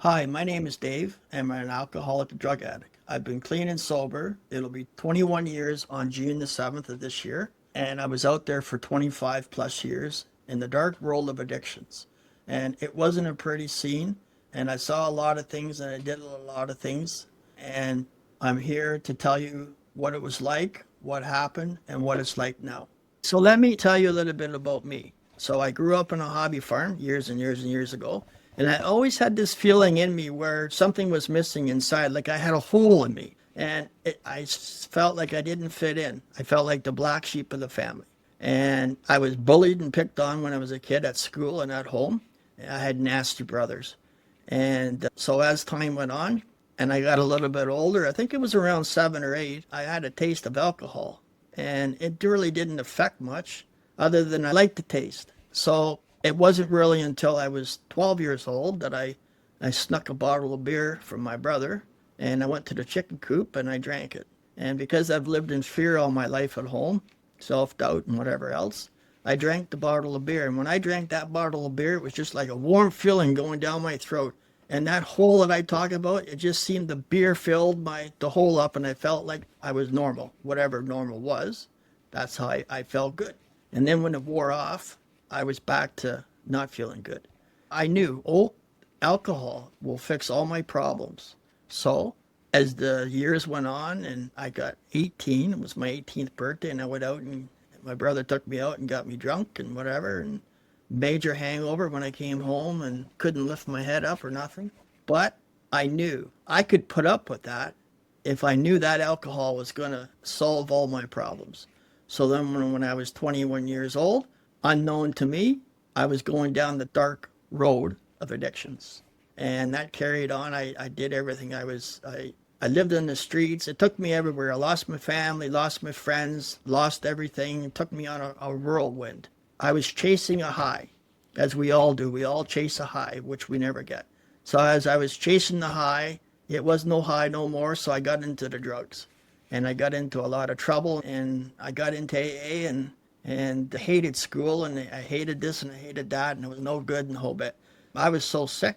Hi, my name is Dave, and I'm an alcoholic and drug addict. I've been clean and sober. It'll be 21 years on June the 7th of this year, and I was out there for 25 plus years in the dark world of addictions. And it wasn't a pretty scene, and I saw a lot of things and I did a lot of things, and I'm here to tell you what it was like, what happened, and what it's like now. So let me tell you a little bit about me. So I grew up on a hobby farm years and years and years ago. And I always had this feeling in me where something was missing inside, like I had a hole in me. And I felt like I didn't fit in. I felt like the black sheep of the family. And I was bullied and picked on when I was a kid at school and at home. I had nasty brothers. And so as time went on and I got a little bit older, I think it was around 7 or 8, I had a taste of alcohol. And it really didn't affect much other than I liked the taste. So it wasn't really until I was 12 years old that I snuck a bottle of beer from my brother and I went to the chicken coop and I drank it. And because I've lived in fear all my life at home, self doubt and whatever else, I drank the bottle of beer. And when I drank that bottle of beer, it was just like a warm feeling going down my throat. And that hole that I talk about, it just seemed the beer filled the hole up, and I felt like I was normal, whatever normal was. That's how I felt good. And then when it wore off, I was back to not feeling good. I knew, oh, alcohol will fix all my problems. So as the years went on and I got 18, it was my 18th birthday, and I went out and my brother took me out and got me drunk and whatever, and major hangover when I came home and couldn't lift my head up or nothing. But I knew I could put up with that if I knew that alcohol was going to solve all my problems. So then when I was 21 years old, unknown to me, I was going down the dark road of addictions. And that carried on. I did everything. I lived in the streets. It took me everywhere. I lost my family, lost my friends, lost everything. It took me on a whirlwind. I was chasing a high, as we all do. We all chase a high, which we never get. So as I was chasing the high, it was no high no more. So I got into the drugs, and I got into a lot of trouble, and I got into AA and hated school, and I hated this and I hated that, and it was no good and the whole bit. I was so sick,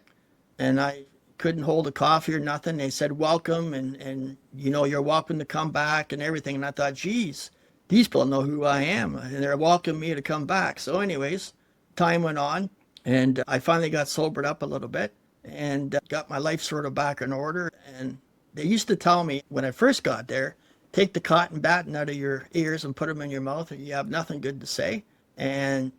and I couldn't hold a coffee or nothing. They said welcome, and you're welcome to come back and everything. And I thought, geez, these people know who I am, and they're welcoming me to come back. So, anyways, time went on, and I finally got sobered up a little bit and got my life sort of back in order. And they used to tell me when I first got there, take the cotton batting out of your ears and put them in your mouth, and you have nothing good to say. And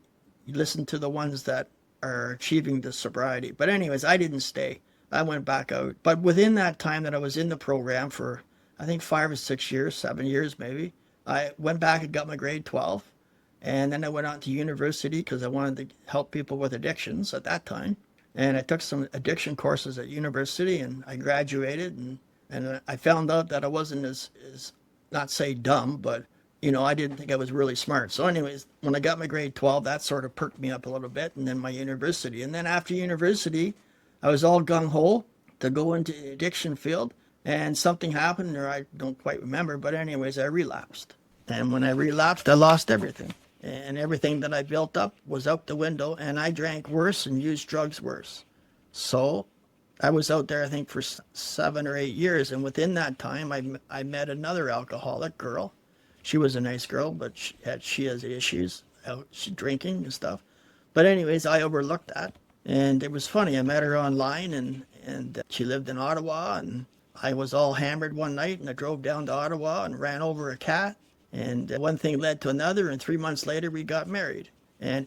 you listen to the ones that are achieving the sobriety. But anyways, I didn't stay. I went back out. But within that time that I was in the program for, I think, 5 or 6 years, 7 years maybe, I went back and got my grade 12. And then I went on to university because I wanted to help people with addictions at that time. And I took some addiction courses at university and I graduated, and I found out that I wasn't as not say dumb, but I didn't think I was really smart. So, anyways, when I got my grade 12, that sort of perked me up a little bit, and then my university. And then after university, I was all gung ho to go into the addiction field, and something happened, or I don't quite remember, but, anyways, I relapsed. And when I relapsed, I lost everything. And everything that I built up was out the window, and I drank worse and used drugs worse. So I was out there, I think, for 7 or 8 years. And within that time, I met another alcoholic girl. She was a nice girl, but she has issues, she's drinking and stuff. But anyways, I overlooked that. And it was funny. I met her online, and she lived in Ottawa. And I was all hammered one night, and I drove down to Ottawa and ran over a cat. And one thing led to another. And 3 months later, we got married. And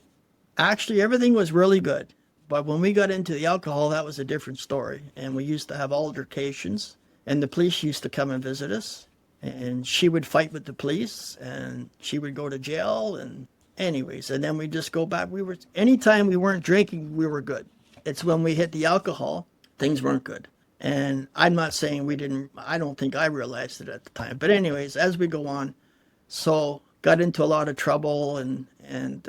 actually, everything was really good. But when we got into the alcohol, that was a different story. And we used to have altercations, and the police used to come and visit us. And she would fight with the police, and she would go to jail. And, anyways, and then we just go back. Anytime we weren't drinking, we were good. It's when we hit the alcohol, things weren't good. And I'm not saying we didn't, I don't think I realized it at the time. But, anyways, as we go on, so got into a lot of trouble, and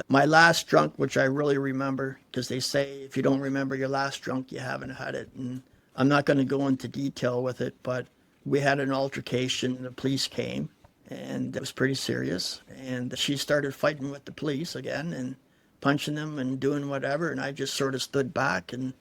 my last drunk, which I really remember, because they say if you don't remember your last drunk, you haven't had it. And I'm not going to go into detail with it, but we had an altercation, and the police came, and it was pretty serious. And she started fighting with the police again and punching them and doing whatever, and I just sort of stood back, and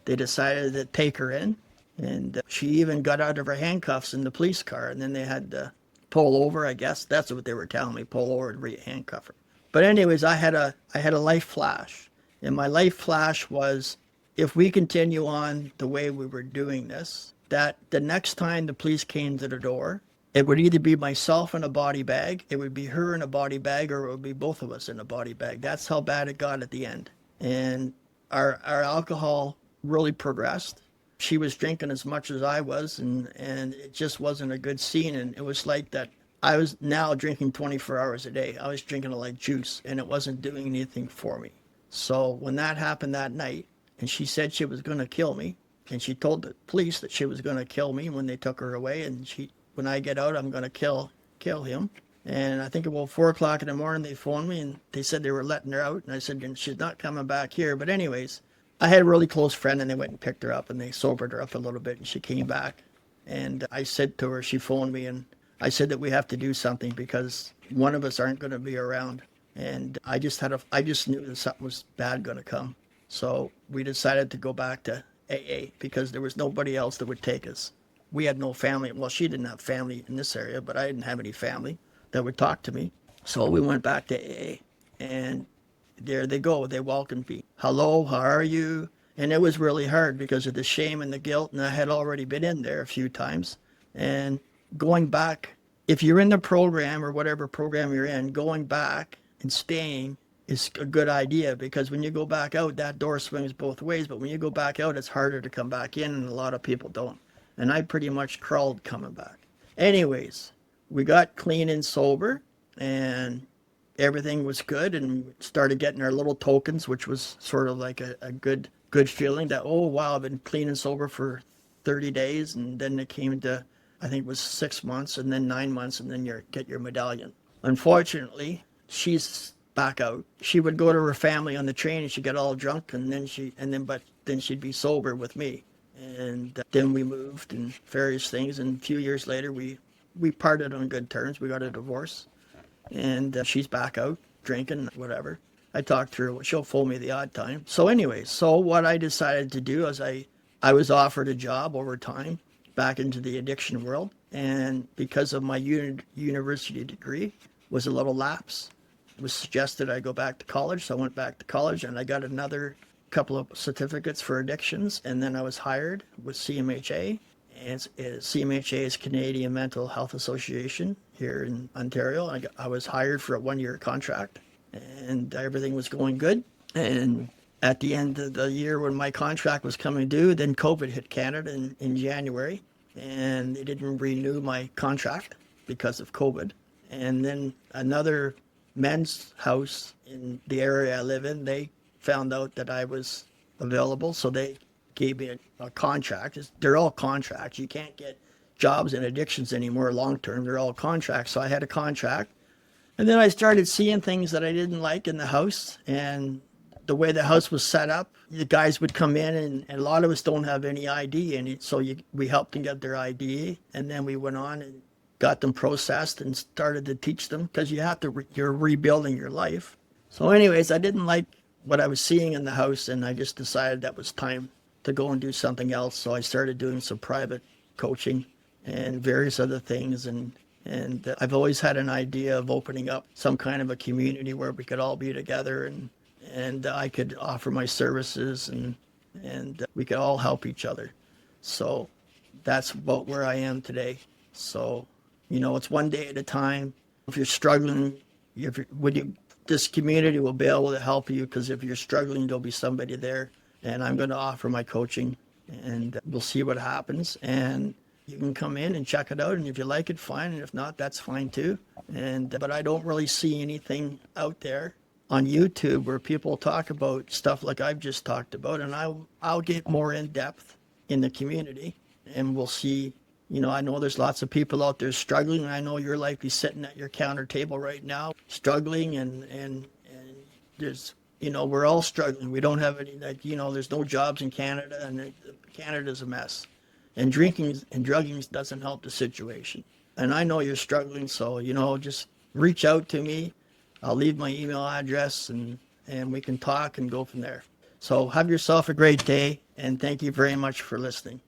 they decided to take her in. And she even got out of her handcuffs in the police car. And then they had to pull over, I guess. That's what they were telling me, pull over and re-handcuff her. But anyways, I had a life flash. And my life flash was, if we continue on the way we were doing this, that the next time the police came to the door, it would either be myself in a body bag, it would be her in a body bag, or it would be both of us in a body bag. That's how bad it got at the end. And our alcohol really progressed. She was drinking as much as I was, and it just wasn't a good scene. And it was like that. I was now drinking 24 hours a day. I was drinking it like juice, and it wasn't doing anything for me. So when that happened that night, and she said she was going to kill me, and she told the police that she was going to kill me when they took her away, and when I get out, I'm going to kill him. And I think about 4 o'clock in the morning, they phoned me and they said they were letting her out. And I said, she's not coming back here. But anyways, I had a really close friend, and they went and picked her up, and they sobered her up a little bit, and she came back. And I said to her, she phoned me, and I said that we have to do something because one of us aren't going to be around. And I just knew that something was bad going to come. So we decided to go back to AA because there was nobody else that would take us. We had no family. Well, she didn't have family in this area, but I didn't have any family that would talk to me. So we went back to AA, and there they go. They welcomed me. Hello, how are you? And it was really hard because of the shame and the guilt, and I had already been in there a few times. And going back, if you're in the program or whatever program you're in, going back and staying is a good idea, because when you go back out, that door swings both ways. But when you go back out, it's harder to come back in, and a lot of people don't. And I pretty much crawled coming back. Anyways, we got clean and sober, and everything was good, and started getting our little tokens, which was sort of like a good feeling that, oh wow, I've been clean and sober for 30 days. And then it came to, I think it was 6 months, and then 9 months, and then you get your medallion. Unfortunately, she's back out. She would go to her family on the train, and she'd get all drunk, and then she'd be sober with me. And then we moved and various things. And a few years later, we parted on good terms. We got a divorce. And she's back out drinking, whatever. I talked to her. She'll phone me the odd time. So anyways, so what I decided to do is I was offered a job over time back into the addiction world. And because of my university degree was a little lapse, it was suggested I go back to college. So I went back to college, and I got another couple of certificates for addictions, and then I was hired with CMHA. And CMHA is Canadian Mental Health Association here in Ontario. I was hired for a 1-year contract, and everything was going good. And at the end of the year, when my contract was coming due, then COVID hit Canada in January, and they didn't renew my contract because of COVID. And then another men's house in the area I live in, they found out that I was available, so they gave me a contract. They're all contracts. You can't get jobs in addictions anymore long term. They're all contracts. So I had a contract. And then I started seeing things that I didn't like in the house, and the way the house was set up. The guys would come in, and a lot of us don't have any ID, and we helped them get their ID, and then we went on and got them processed and started to teach them, because you're rebuilding your life. So anyways, I didn't like what I was seeing in the house, and I just decided that was time to go and do something else. So I started doing some private coaching and various other things, and I've always had an idea of opening up some kind of a community where we could all be together, and I could offer my services, and we could all help each other. So that's about where I am today. So, it's one day at a time. If you're struggling, this community will be able to help you, because if you're struggling, there'll be somebody there. And I'm going to offer my coaching, and we'll see what happens. And you can come in and check it out, and if you like it, fine. And if not, that's fine too. But I don't really see anything out there on YouTube where people talk about stuff like I've just talked about, and I'll get more in depth in the community, and we'll see. I know there's lots of people out there struggling, and I know you're likely sitting at your counter table right now struggling, and there's, we're all struggling. We don't have any, there's no jobs in Canada, and Canada's a mess. And drinking and drugging doesn't help the situation. And I know you're struggling, so, just reach out to me. I'll leave my email address, and we can talk and go from there. So have yourself a great day, And thank you very much for listening.